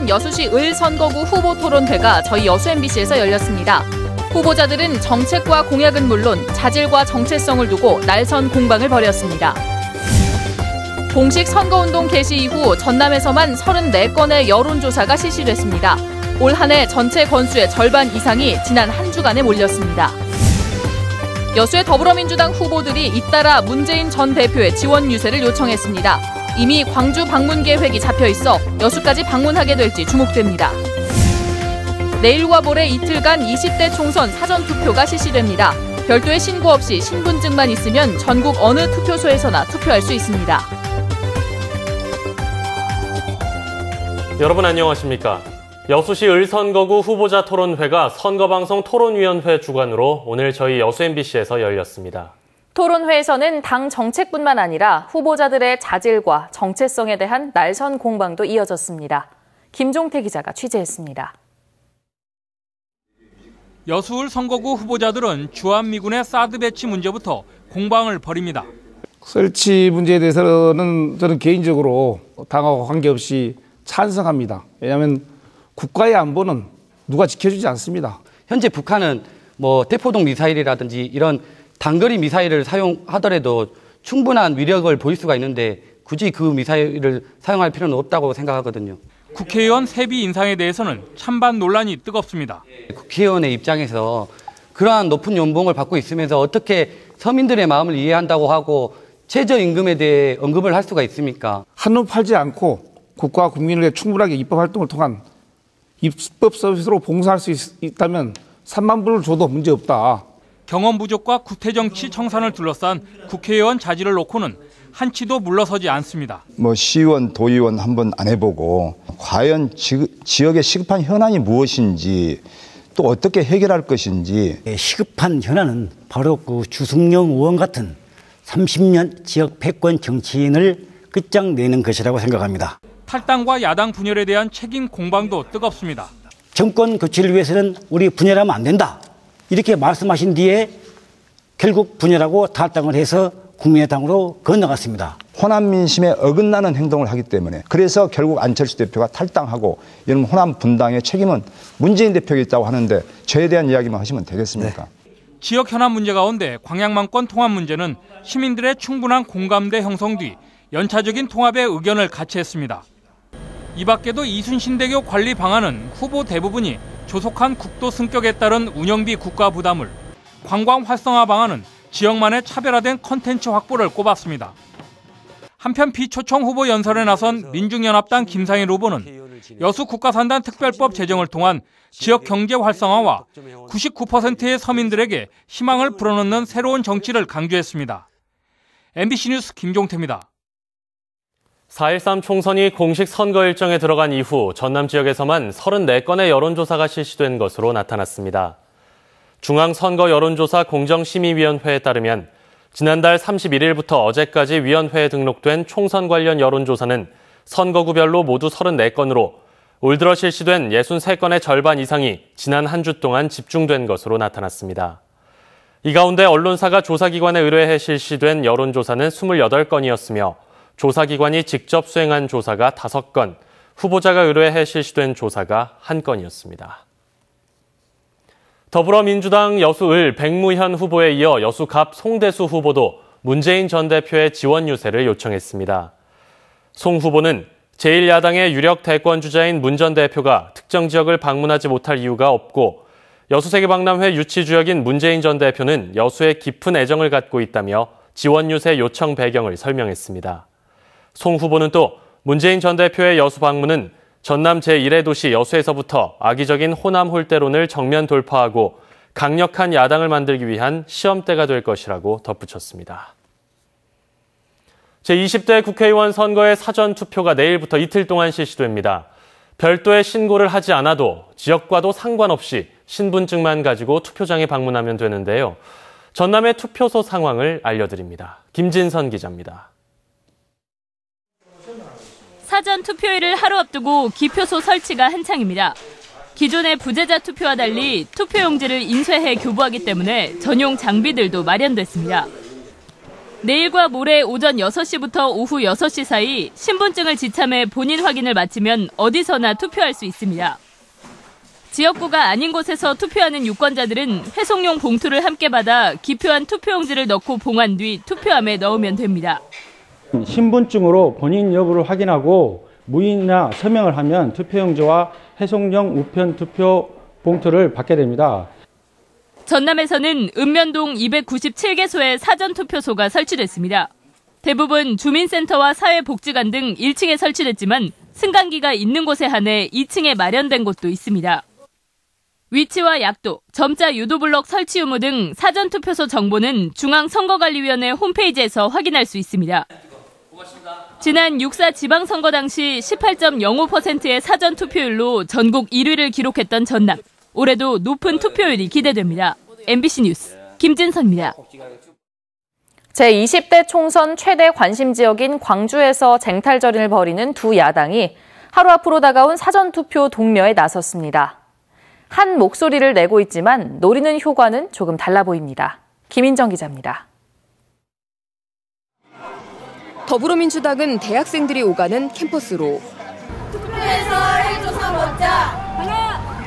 여수시 을 선거구 후보 토론회가 저희 여수 MBC에서 열렸습니다. 후보자들은 정책과 공약은 물론 자질과 정체성을 두고 날선 공방을 벌였습니다. 공식 선거운동 개시 이후 전남에서만 34건의 여론조사가 실시됐습니다. 올 한 해 전체 건수의 절반 이상이 지난 한 주간에 몰렸습니다. 여수의 더불어민주당 후보들이 잇따라 문재인 전 대표의 지원 유세를 요청했습니다. 이미 광주 방문 계획이 잡혀 있어 여수까지 방문하게 될지 주목됩니다. 내일과 모레 이틀간 20대 총선 사전투표가 실시됩니다. 별도의 신고 없이 신분증만 있으면 전국 어느 투표소에서나 투표할 수 있습니다. 여러분 안녕하십니까? 여수시 을선거구 후보자 토론회가 선거방송 토론위원회 주관으로 오늘 저희 여수 MBC에서 열렸습니다. 토론회에서는 당 정책뿐만 아니라 후보자들의 자질과 정체성에 대한 날선 공방도 이어졌습니다. 김종태 기자가 취재했습니다. 여수을 선거구 후보자들은 주한미군의 사드 배치 문제부터 공방을 벌입니다. 설치 문제에 대해서는 저는 개인적으로 당하고 관계없이 찬성합니다. 왜냐하면 국가의 안보는 누가 지켜주지 않습니다. 현재 북한은 대포동 미사일이라든지 이런 단거리 미사일을 사용하더라도 충분한 위력을 보일 수가 있는데 굳이 그 미사일을 사용할 필요는 없다고 생각하거든요. 국회의원 세비 인상에 대해서는 찬반 논란이 뜨겁습니다. 국회의원의 입장에서 그러한 높은 연봉을 받고 있으면서 어떻게 서민들의 마음을 이해한다고 하고 최저임금에 대해 언급을 할 수가 있습니까? 한눈 팔지 않고 국가와 국민을 위해 충분하게 입법 활동을 통한 입법 서비스로 봉사할 수 있다면 3만 불을 줘도 문제없다. 경험 부족과 구태정치 청산을 둘러싼 국회의원 자질을 놓고는 한치도 물러서지 않습니다. 시의원, 도의원 한번 안 해보고 과연 지역의 시급한 현안이 무엇인지 또 어떻게 해결할 것인지. 시급한 현안은 바로 그 주승용 의원 같은 30년 지역 패권 정치인을 끝장내는 것이라고 생각합니다. 탈당과 야당 분열에 대한 책임 공방도 뜨겁습니다. 정권 교체를 위해서는 우리 분열하면 안 된다. 이렇게 말씀하신 뒤에 결국 분열하고 탈당을 해서 국민의당으로 건너갔습니다. 호남 민심에 어긋나는 행동을 하기 때문에 그래서 결국 안철수 대표가 탈당하고 이런 호남 분당의 책임은 문재인 대표에게 있다고 하는데 저에 대한 이야기만 하시면 되겠습니까? 네. 지역 현안 문제 가운데 광양만권 통합 문제는 시민들의 충분한 공감대 형성 뒤 연차적인 통합의 의견을 같이 했습니다. 이 밖에도 이순신대교 관리 방안은 후보 대부분이 조속한 국도 승격에 따른 운영비 국가 부담을, 관광 활성화 방안은 지역만의 차별화된 컨텐츠 확보를 꼽았습니다. 한편 비초청 후보 연설에 나선 민중연합당 김상일 후보는 여수 국가산단 특별법 제정을 통한 지역 경제 활성화와 99%의 서민들에게 희망을 불어넣는 새로운 정치를 강조했습니다. MBC 뉴스 김종태입니다. 4.13 총선이 공식 선거 일정에 들어간 이후 전남 지역에서만 34건의 여론조사가 실시된 것으로 나타났습니다. 중앙선거 여론조사 공정심의위원회에 따르면 지난달 31일부터 어제까지 위원회에 등록된 총선 관련 여론조사는 선거구별로 모두 34건으로 올 들어 실시된 63건의 절반 이상이 지난 한 주 동안 집중된 것으로 나타났습니다. 이 가운데 언론사가 조사기관에 의뢰해 실시된 여론조사는 28건이었으며 조사기관이 직접 수행한 조사가 5건, 후보자가 의뢰해 실시된 조사가 1건이었습니다. 더불어민주당 여수을 백무현 후보에 이어 여수갑 송대수 후보도 문재인 전 대표의 지원 유세를 요청했습니다. 송 후보는 제1야당의 유력 대권주자인 문 전 대표가 특정 지역을 방문하지 못할 이유가 없고 여수세계박람회 유치주역인 문재인 전 대표는 여수에 깊은 애정을 갖고 있다며 지원 유세 요청 배경을 설명했습니다. 송 후보는 또 문재인 전 대표의 여수 방문은 전남 제1의 도시 여수에서부터 악의적인 호남 홀대론을 정면 돌파하고 강력한 야당을 만들기 위한 시험대가 될 것이라고 덧붙였습니다. 제20대 국회의원 선거의 사전투표가 내일부터 이틀 동안 실시됩니다. 별도의 신고를 하지 않아도 지역과도 상관없이 신분증만 가지고 투표장에 방문하면 되는데요. 전남의 투표소 상황을 알려드립니다. 김진선 기자입니다. 사전 투표일을 하루 앞두고 기표소 설치가 한창입니다. 기존의 부재자 투표와 달리 투표용지를 인쇄해 교부하기 때문에 전용 장비들도 마련됐습니다. 내일과 모레 오전 6시부터 오후 6시 사이 신분증을 지참해 본인 확인을 마치면 어디서나 투표할 수 있습니다. 지역구가 아닌 곳에서 투표하는 유권자들은 회송용 봉투를 함께 받아 기표한 투표용지를 넣고 봉한 뒤 투표함에 넣으면 됩니다. 신분증으로 본인 여부를 확인하고 무인이나 서명을 하면 투표용지와 회송용 우편 투표 봉투를 받게 됩니다. 전남에서는 읍면동 297개소에 사전투표소가 설치됐습니다. 대부분 주민센터와 사회복지관 등 1층에 설치됐지만 승강기가 있는 곳에 한해 2층에 마련된 곳도 있습니다. 위치와 약도, 점자 유도블럭 설치 유무 등 사전투표소 정보는 중앙선거관리위원회 홈페이지에서 확인할 수 있습니다. 지난 6.4 지방선거 당시 18.05%의 사전투표율로 전국 1위를 기록했던 전남. 올해도 높은 투표율이 기대됩니다. MBC 뉴스 김진선입니다. 제20대 총선 최대 관심 지역인 광주에서 쟁탈전을 벌이는 두 야당이 하루 앞으로 다가온 사전투표 독려에 나섰습니다. 한 목소리를 내고 있지만 노리는 효과는 조금 달라 보입니다. 김인정 기자입니다. 더불어민주당은 대학생들이 오가는 캠퍼스로 투표해서 헬조선 먹자!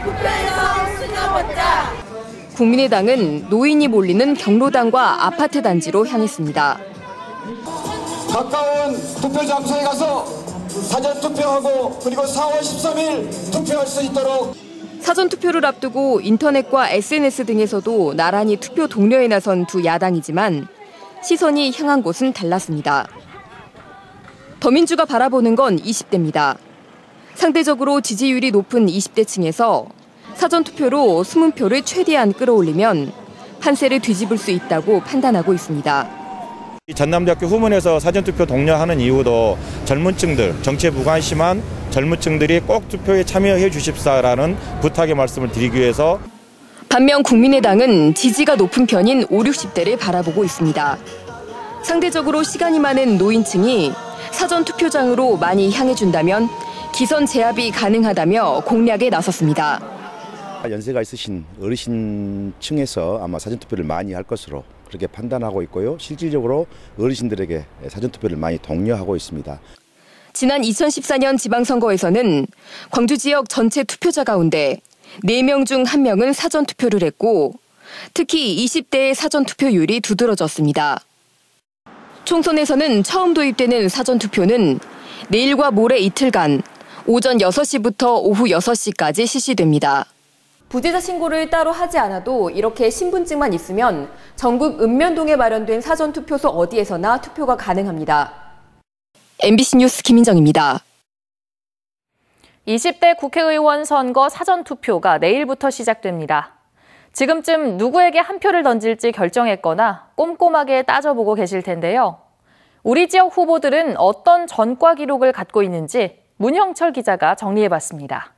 투표해서 수저 먹자! 국민의당은 노인이 몰리는 경로당과 아파트 단지로 향했습니다. 가까운 투표 장소에 가서 사전투표하고 그리고 4월 13일 투표할 수 있도록 사전투표를 앞두고 인터넷과 SNS 등에서도 나란히 투표 독려에 나선 두 야당이지만 시선이 향한 곳은 달랐습니다. 더민주가 바라보는 건 20대입니다. 상대적으로 지지율이 높은 20대층에서 사전투표로 숨은표를 최대한 끌어올리면 판세를 뒤집을 수 있다고 판단하고 있습니다. 전남대학교 후문에서 사전투표 독려하는 이유도 젊은 층들, 정치에 무관심한 젊은 층들이 꼭 투표에 참여해 주십사라는 부탁의 말씀을 드리기 위해서 반면 국민의당은 지지가 높은 편인 5, 60대를 바라보고 있습니다. 상대적으로 시간이 많은 노인층이 사전투표장으로 많이 향해준다면 기선 제압이 가능하다며 공략에 나섰습니다. 연세가 있으신 어르신층에서 아마 사전투표를 많이 할 것으로 그렇게 판단하고 있고요. 실질적으로 어르신들에게 사전투표를 많이 독려하고 있습니다. 지난 2014년 지방선거에서는 광주 지역 전체 투표자 가운데 4명 중 1명은 사전투표를 했고 특히 20대의 사전투표율이 두드러졌습니다. 총선에서는 처음 도입되는 사전투표는 내일과 모레 이틀간 오전 6시부터 오후 6시까지 실시됩니다. 부재자 신고를 따로 하지 않아도 이렇게 신분증만 있으면 전국 읍면동에 마련된 사전투표소 어디에서나 투표가 가능합니다. MBC 뉴스 김인정입니다. 20대 국회의원 선거 사전투표가 내일부터 시작됩니다. 지금쯤 누구에게 한 표를 던질지 결정했거나 꼼꼼하게 따져보고 계실 텐데요. 우리 지역 후보들은 어떤 전과 기록을 갖고 있는지 문형철 기자가 정리해봤습니다.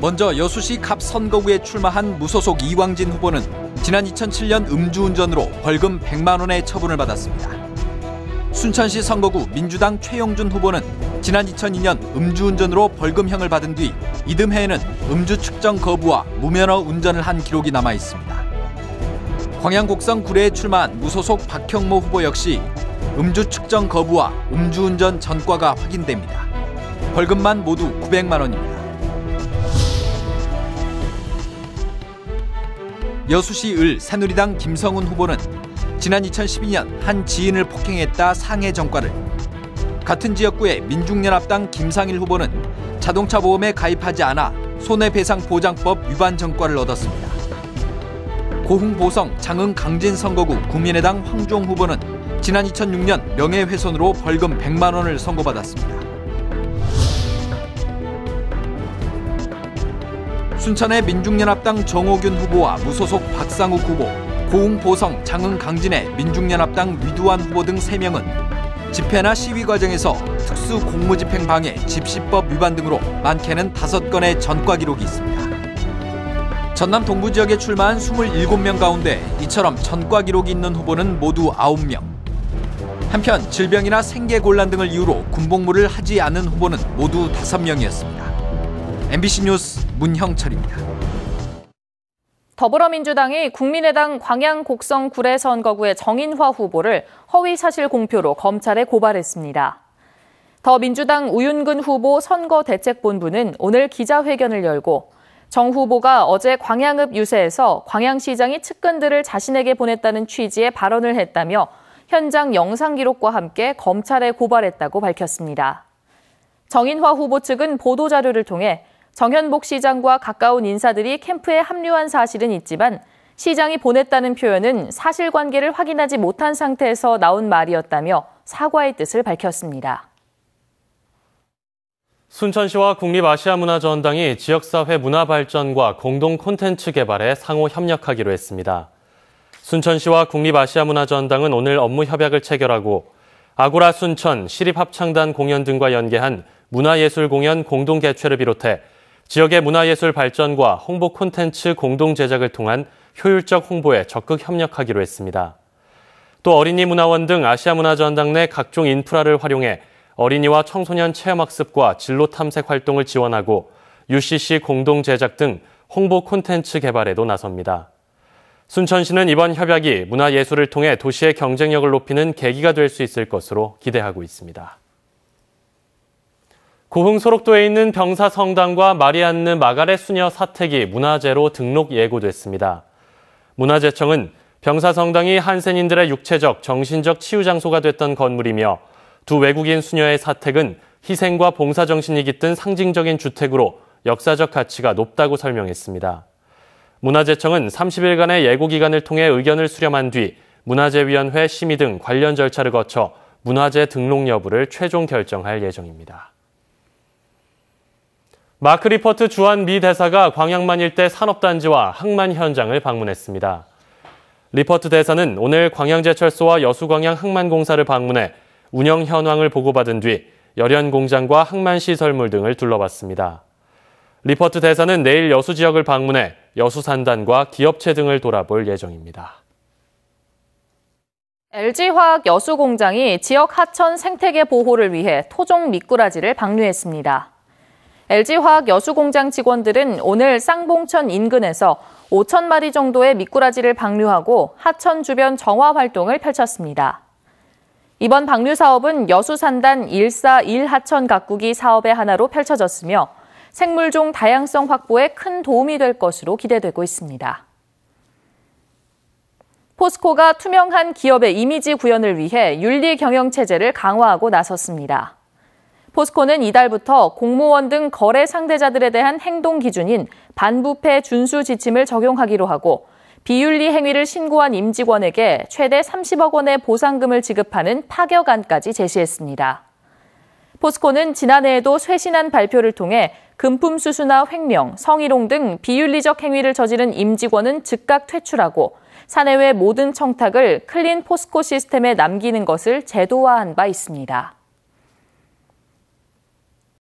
먼저 여수시 갑 선거구에 출마한 무소속 이광진 후보는 지난 2007년 음주운전으로 벌금 100만 원의 처분을 받았습니다. 순천시 선거구 민주당 최영준 후보는 지난 2002년 음주운전으로 벌금형을 받은 뒤 이듬해에는 음주 측정 거부와 무면허 운전을 한 기록이 남아 있습니다. 광양 곡성 구례에 출마한 무소속 박형모 후보 역시 음주 측정 거부와 음주운전 전과가 확인됩니다. 벌금만 모두 900만 원입니다. 여수시 을 새누리당 김성훈 후보는 지난 2012년 한 지인을 폭행했다 상해 전과를, 같은 지역구의 민중연합당 김상일 후보는 자동차 보험에 가입하지 않아 손해배상보장법 위반 전과를 얻었습니다. 고흥 보성 장흥 강진 선거구 국민의당 황종 후보는 지난 2006년 명예훼손으로 벌금 100만 원을 선고받았습니다. 순천의 민중연합당 정호균 후보와 무소속 박상욱 후보, 고흥 보성 장흥 강진의 민중연합당 위두환 후보 등 3명은 집회나 시위 과정에서 특수 공무집행 방해 집시법 위반 등으로 많게는 5건의 전과 기록이 있습니다. 전남 동부 지역에 출마한 27명 가운데 이처럼 전과 기록이 있는 후보는 모두 9명. 한편 질병이나 생계곤란 등을 이유로 군복무를 하지 않은 후보는 모두 5명이었습니다. MBC 뉴스 문형철입니다. 더불어민주당이 국민의당 광양 곡성 구례 선거구의 정인화 후보를 허위사실 공표로 검찰에 고발했습니다. 더민주당 우윤근 후보 선거대책본부는 오늘 기자회견을 열고 정 후보가 어제 광양읍 유세에서 광양시장이 측근들을 자신에게 보냈다는 취지의 발언을 했다며 현장 영상 기록과 함께 검찰에 고발했다고 밝혔습니다. 정인화 후보 측은 보도자료를 통해 정현복 시장과 가까운 인사들이 캠프에 합류한 사실은 있지만 시장이 보냈다는 표현은 사실관계를 확인하지 못한 상태에서 나온 말이었다며 사과의 뜻을 밝혔습니다. 순천시와 국립아시아문화전당이 지역사회 문화 발전과 공동 콘텐츠 개발에 상호 협력하기로 했습니다. 순천시와 국립아시아문화전당은 오늘 업무 협약을 체결하고 아고라 순천, 시립합창단 공연 등과 연계한 문화예술 공연 공동 개최를 비롯해 지역의 문화예술 발전과 홍보 콘텐츠 공동 제작을 통한 효율적 홍보에 적극 협력하기로 했습니다. 또 어린이문화원 등 아시아문화전당 내 각종 인프라를 활용해 어린이와 청소년 체험학습과 진로 탐색 활동을 지원하고 UCC 공동 제작 등 홍보 콘텐츠 개발에도 나섭니다. 순천시는 이번 협약이 문화예술을 통해 도시의 경쟁력을 높이는 계기가 될 수 있을 것으로 기대하고 있습니다. 고흥 소록도에 있는 병사성당과 마리안느 마가렛 수녀 사택이 문화재로 등록 예고됐습니다. 문화재청은 병사성당이 한센인들의 육체적, 정신적 치유 장소가 됐던 건물이며 두 외국인 수녀의 사택은 희생과 봉사정신이 깃든 상징적인 주택으로 역사적 가치가 높다고 설명했습니다. 문화재청은 30일간의 예고 기간을 통해 의견을 수렴한 뒤 문화재위원회 심의 등 관련 절차를 거쳐 문화재 등록 여부를 최종 결정할 예정입니다. 마크 리퍼트 주한 미 대사가 광양만 일대 산업단지와 항만 현장을 방문했습니다. 리퍼트 대사는 오늘 광양제철소와 여수광양 항만공사를 방문해 운영 현황을 보고받은 뒤 열연 공장과 항만 시설물 등을 둘러봤습니다. 리퍼트 대사는 내일 여수 지역을 방문해 여수 산단과 기업체 등을 돌아볼 예정입니다. LG화학 여수공장이 지역 하천 생태계 보호를 위해 토종 미꾸라지를 방류했습니다. LG화학 여수공장 직원들은 오늘 쌍봉천 인근에서 5,000마리 정도의 미꾸라지를 방류하고 하천 주변 정화 활동을 펼쳤습니다. 이번 방류 사업은 여수산단 141하천 가꾸기 사업의 하나로 펼쳐졌으며 생물종 다양성 확보에 큰 도움이 될 것으로 기대되고 있습니다. 포스코가 투명한 기업의 이미지 구현을 위해 윤리 경영 체제를 강화하고 나섰습니다. 포스코는 이달부터 공무원 등 거래 상대자들에 대한 행동 기준인 반부패 준수 지침을 적용하기로 하고 비윤리 행위를 신고한 임직원에게 최대 30억 원의 보상금을 지급하는 파격안까지 제시했습니다. 포스코는 지난해에도 쇄신한 발표를 통해 금품 수수나 횡령, 성희롱 등 비윤리적 행위를 저지른 임직원은 즉각 퇴출하고 사내외 모든 청탁을 클린 포스코 시스템에 남기는 것을 제도화한 바 있습니다.